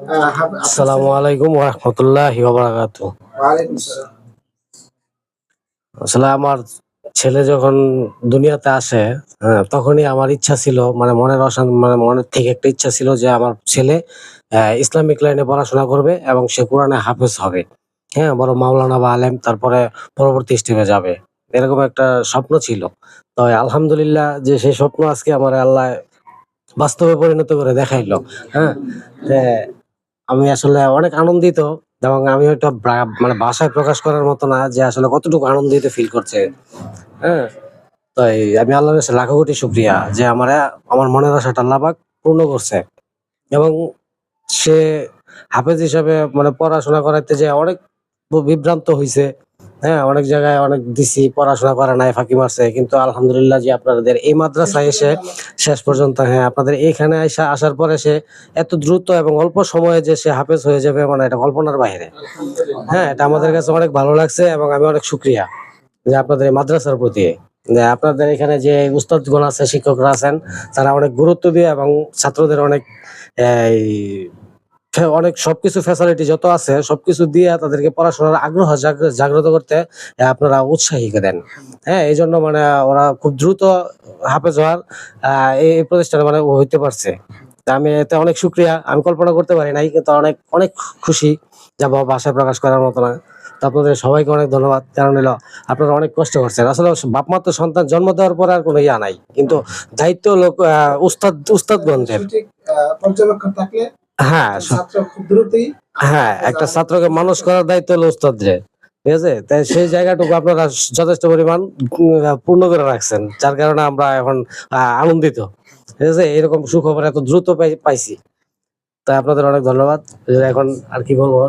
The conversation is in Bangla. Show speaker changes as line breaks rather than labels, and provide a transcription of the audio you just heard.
আসসালামু আলাইকুম ওয়া রাহমাতুল্লাহি ওয়া বারাকাতুহু।
ওয়ালাইকুম আসসালাম।
আসলে আমার ছেলে যখন দুনিয়াতে আসে, হ্যাঁ? তখনই আমার ইচ্ছা ছিল মানে মনের থেকে একটা ইচ্ছা ছিল যে আমার ছেলে ইসলামিক লাইনে পড়াশোনা করবে এবং সে কোরআনে হাফেজ হবে। হ্যাঁ? বড় মাওলানা বা আলেম তারপরে পরবর্তী স্টেপে যাবে। এরকম একটা স্বপ্ন ছিল। তো আলহামদুলিল্লাহ যে সেই স্বপ্ন আজকে আমারে আল্লাহ বাস্তবে পরিণত করে দেখাইলো। হ্যাঁ? যে আমি আসলে অনেক আনন্দিত এবং আমি হয়তো মানে ভাষায় প্রকাশ করার মতো না যে আসলে কতটুকু আনন্দিত ফিল করছে। হ্যাঁ? তাই আমি আল্লাহর কাছে লাখো কোটি শুকরিয়া যে আমার মনের আশাটা আল্লাহ পাক পূর্ণ করছে এবং সে হাফেজ হিসাবে মানে পড়াশোনা করাইতে যেয়ে অনেক বিভ্রান্ত হইছে। হ্যাঁ? অনেক জায়গায় অনেক দিছি, পড়াশোনা করে নাই, ফাঁকি মারছে। কিন্তু আলহামদুলিল্লাহ যে আপনাদের এই মাদ্রাসায় এসে শেষ পর্যন্ত হ্যাঁ, আপনাদের এইখানে আসার পরে সে এত দ্রুত এবং অল্প সময়ে যে সে হাফেজ হয়ে যাবে মানে এটা কল্পনার বাহিরে। হ্যাঁ? এটা আমাদের কাছে অনেক ভালো লাগছে এবং আমি অনেক শুকরিয়া যে আপনাদের এই মাদ্রাসার প্রতি। যে আপনাদের এখানে যে উস্তাদগণ আছে, শিক্ষকরা আছেন, তারা অনেক গুরুত্ব দিয়ে এবং ছাত্রদের অনেক এই অনেক সবকিছু ফ্যাসিলিটি যত আছে সবকিছু দিয়ে তাদেরকে পড়াশোনার আগ্রহ জাগ্রত করতে আপনারা উৎসাহী দেন। হ্যাঁ? এইজন্য মানে ওরা খুব দ্রুত হাফেজ হওয়ার এই প্রতিষ্ঠানে মানে হইতে পারছে। তা আমি এতে অনেক শুকরিয়া। আমি কল্পনা করতে পারি নাই। কিন্তু অনেক, অনেক খুশি যা ভাষায় প্রকাশ করার মতো না। তো আপনাদের সবাইকে অনেক ধন্যবাদ। কারণ হইলো আপনারা অনেক কষ্ট করছেন। আসলে বাপ-মা তো সন্তান জন্ম দেওয়ার পরে আর কোনো ইয়া নাই। কিন্তু দায়িত্ব হলো উস্তাদগণদের।
সঠিক পর্যবেক্ষণ থাকলে
হ্যাঁ,
ছাত্র খুব দ্রুতই
হ্যাঁ, একটা ছাত্রকে মানুষ করার দায়িত্ব হলো উস্তাদের। ঠিক আছে? তাই সেই জায়গাটুকু আপনারা যথেষ্ট পরিমাণ পূর্ণ করে রাখছেন। যার কারণে আমরা এখন আনন্দিত। ঠিক আছে? এরকম সুখবর এত দ্রুত পাইছি। তাই আপনাদের অনেক ধন্যবাদ। এখন আর কি বলবো?